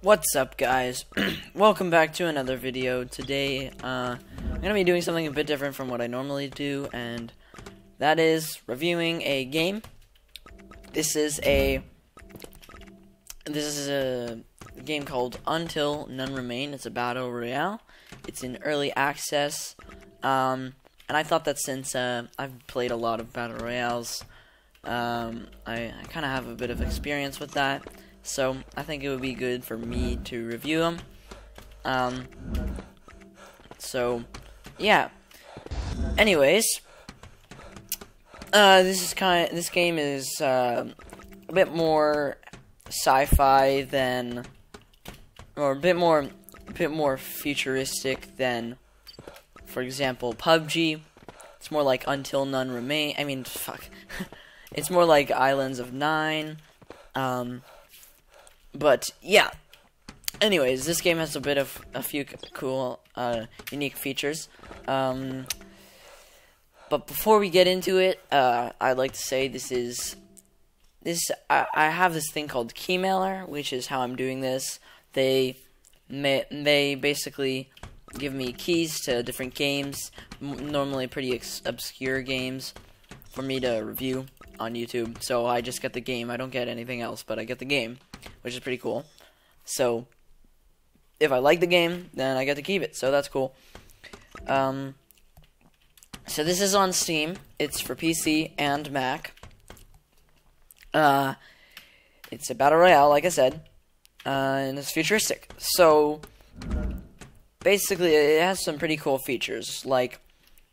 What's up, guys? Welcome back to another video. Today, I'm gonna be doing something a bit different from what I normally do, and that is reviewing a game. This is a game called Until None Remain. It's a battle royale. It's in early access, and I thought that since I've played a lot of battle royales, I kind of have a bit of experience with that. So I think it would be good for me to review them. So yeah. Anyways, this game is a bit more sci-fi than, or a bit more futuristic than, for example, PUBG. It's more like Until None Remain. I mean, fuck. It's more like Islands of Nine. But yeah. Anyways, this game has a few cool, unique features. But before we get into it, I'd like to say I have this thing called Keymailer, which is how I'm doing this. They basically give me keys to different games, normally pretty obscure games, for me to review on YouTube. So I just get the game. I don't get anything else, but I get the game, which is pretty cool. So if I like the game, then I get to keep it. So that's cool. So this is on Steam. It's for PC and Mac. It's a battle royale, like I said, and it's futuristic. So basically, it has some pretty cool features. Like,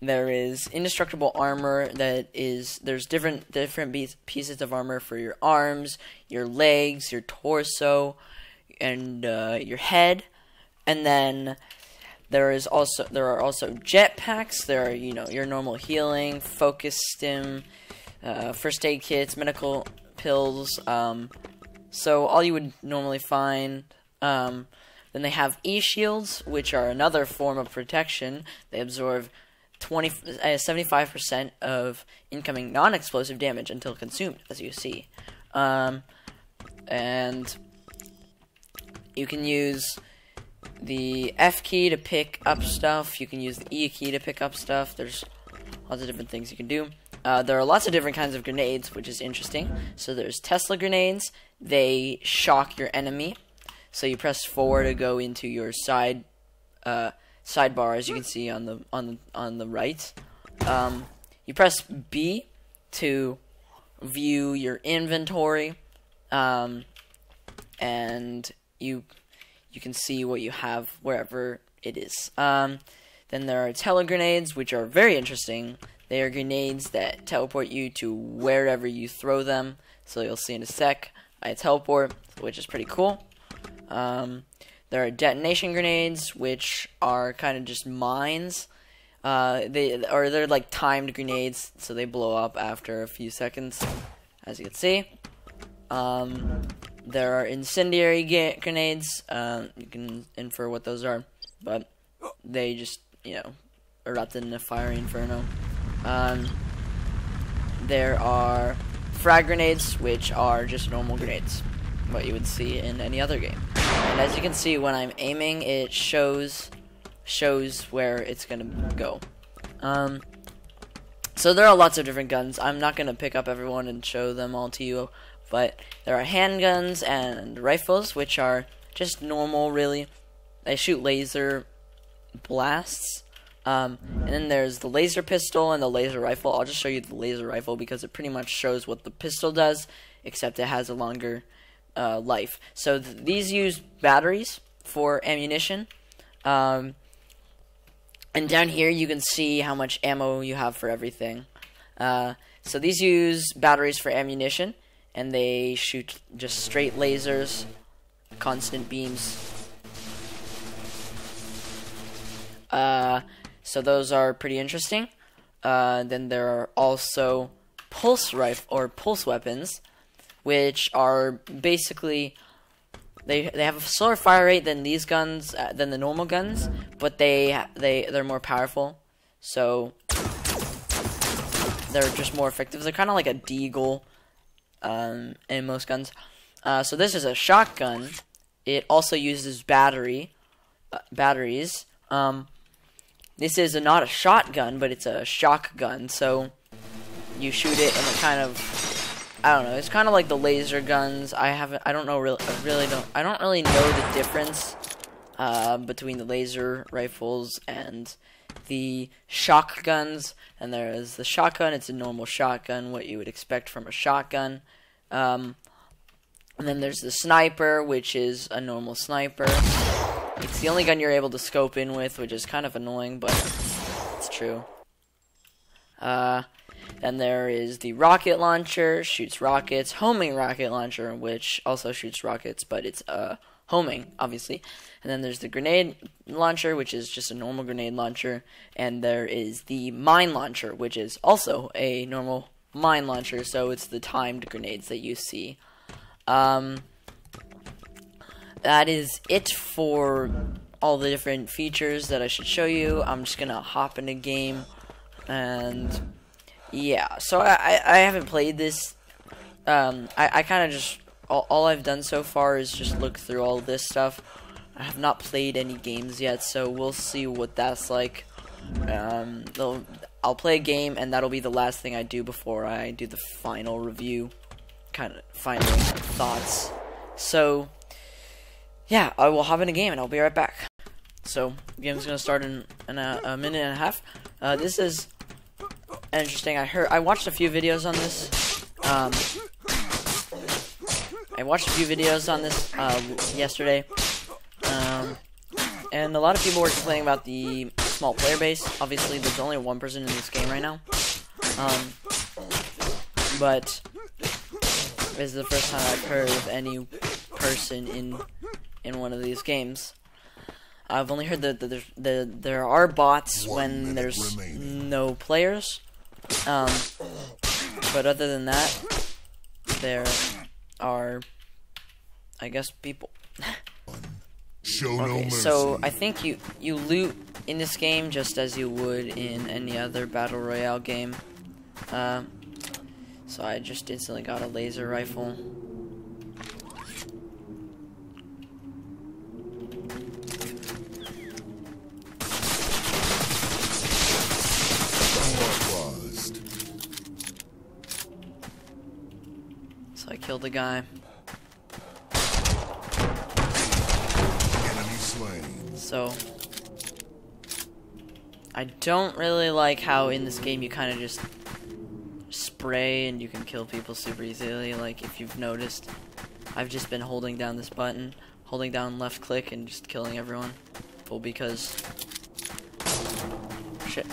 there is indestructible armor. There's different pieces of armor for your arms, your legs, your torso, and your head. And then there are also jetpacks. There are, your normal healing, focus stim, first aid kits, medical pills. So all you would normally find. Then they have e-shields, which are another form of protection. They absorb 75% of incoming non-explosive damage until consumed, as you see. And you can use the F key to pick up stuff. You can use the E key to pick up stuff. There's lots of different things you can do. There are lots of different kinds of grenades, which is interesting. So there's Tesla grenades. They shock your enemy. So you press 4 to go into your sidebar, as you can see on the right. You press B to view your inventory, and you can see what you have wherever it is. Then there are telegrenades, which are very interesting. They are grenades that teleport you to wherever you throw them. So you'll see in a sec. I teleport, which is pretty cool. There are detonation grenades, which are kind of just mines. They're like timed grenades, so they blow up after a few seconds, as you can see. There are incendiary grenades. You can infer what those are, but they just, erupt in a fiery inferno. There are frag grenades, which are just normal grenades, what you would see in any other game. And as you can see, when I'm aiming, it shows where it's gonna go. So there are lots of different guns. I'm not gonna pick up everyone and show them all to you, but there are handguns and rifles, which are just normal, really. They shoot laser blasts. And then there's the laser pistol and the laser rifle. I'll just show you the laser rifle because it pretty much shows what the pistol does, except it has a longer life. So these use batteries for ammunition. And down here you can see how much ammo you have for everything. So these use batteries for ammunition, and they shoot just straight lasers, constant beams. So those are pretty interesting. Then there are also pulse weapons, which are basically they have a slower fire rate than these guns, than the normal guns, but they're more powerful, so they're just more effective. They're kind of like a deagle in most guns. So this is a shotgun, it also uses batteries. This is not a shotgun, but it's a shock gun. So you shoot it, and it kind of, I don't know. It's kind of like the laser guns. I don't really know the difference between the laser rifles and the shotguns. And there is the shotgun. It's a normal shotgun, what you would expect from a shotgun. And then there's the sniper, which is a normal sniper. It's the only gun you're able to scope in with, which is kind of annoying, but it's true. Then there is the rocket launcher, shoots rockets. Homing rocket launcher, which also shoots rockets, but it's homing, obviously. And then there's the grenade launcher, which is just a normal grenade launcher. And there is the mine launcher, which is also a normal mine launcher, so it's the timed grenades that you see. That is it for all the different features that I should show you. I'm just gonna hop in a game, and yeah. So I haven't played this. I kind of just all I've done so far is just look through all of this stuff. I have not played any games yet, so we'll see what that's like. I'll play a game, and that'll be the last thing I do before I do the final review, kind of final thoughts. So yeah, I will hop in a game, and I'll be right back. So the game's gonna start in a minute and a half. This is interesting. I watched a few videos on this. Yesterday. And a lot of people were complaining about the small player base. Obviously, there's only one person in this game right now. But this is the first time I've heard of any person in one of these games. I've only heard that there are bots when there's no players. But other than that, there are, I guess, people. Okay, so I think you loot in this game just as you would in any other battle royale game. So I just instantly got a laser rifle. So I killed the guy. So I don't really like how in this game you kind of just spray and you can kill people super easily. Like, if you've noticed, I've just been holding down this button, holding down left click, and just killing everyone. Well, because shit.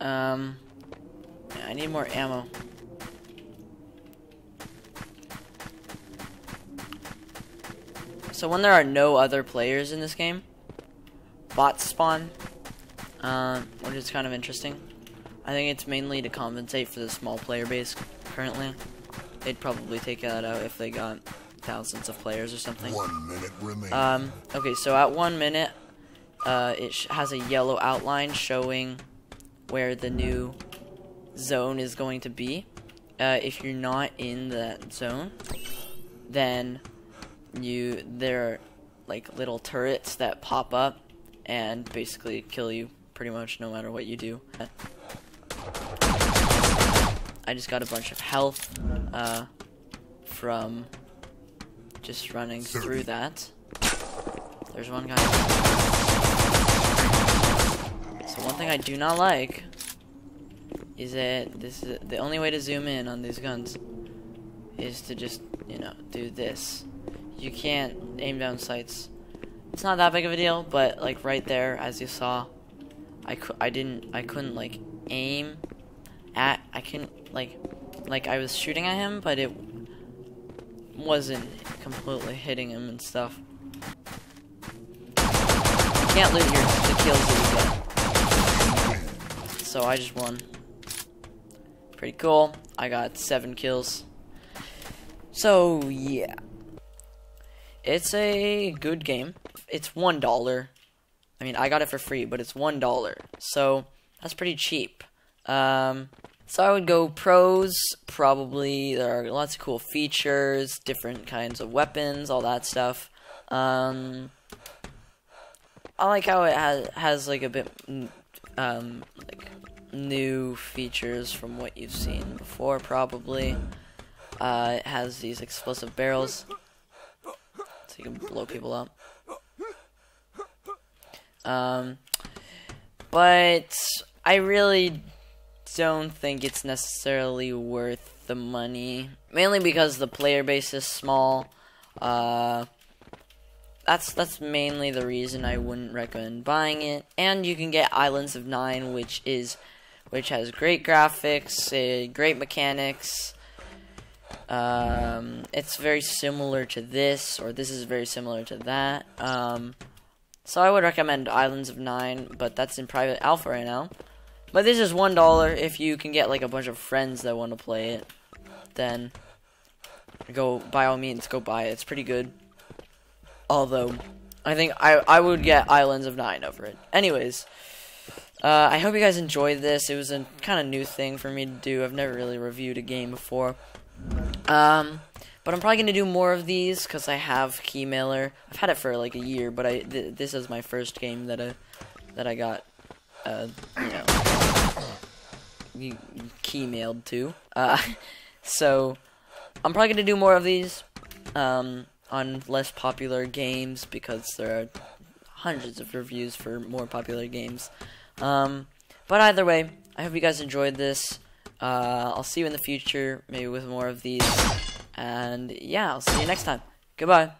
I need more ammo. So when there are no other players in this game, bots spawn, which is kind of interesting. I think it's mainly to compensate for the small player base currently. They'd probably take that out if they got thousands of players or something. 1 minute remaining. Okay, so at 1 minute, it has a yellow outline showing where the new zone is going to be. If you're not in that zone, then there are like little turrets that pop up and basically kill you pretty much no matter what you do. I just got a bunch of health from just running through that. There's one guy. So one thing I do not like is that this is the only way to zoom in on these guns is to just, you know, do this. You can't aim down sights. It's not that big of a deal, but like right there, as you saw, I couldn't like aim at. I couldn't like I was shooting at him, but it wasn't completely hitting him and stuff. You can't loot the kills that you get. So I just won. Pretty cool. I got 7 kills. So yeah. It's a good game. It's $1. I mean, I got it for free, but it's $1. So that's pretty cheap. So I would go pros, probably. There are lots of cool features, different kinds of weapons, all that stuff. I like how it has like a bit like new features from what you've seen before, probably. It has these explosive barrels, so you can blow people up. But I really don't think it's necessarily worth the money, mainly because the player base is small. That's mainly the reason I wouldn't recommend buying it. And you can get Islands of Nine, which has great graphics, great mechanics. It's very similar to this, or this is very similar to that. So I would recommend Islands of Nine, but that's in private alpha right now. But this is $1 if you can get like a bunch of friends that want to play it. Then go, by all means, go buy it. It's pretty good. Although I think I would get Islands of Nine over it. Anyways, I hope you guys enjoyed this. It was a kind of new thing for me to do. I've never really reviewed a game before. But I'm probably going to do more of these because I have Keymailer. I've had it for like a year, but this is my first game that I got, keymailed to. So I'm probably going to do more of these on less popular games because there are hundreds of reviews for more popular games. But either way, I hope you guys enjoyed this. I'll see you in the future, maybe with more of these. And yeah, I'll see you next time. Goodbye.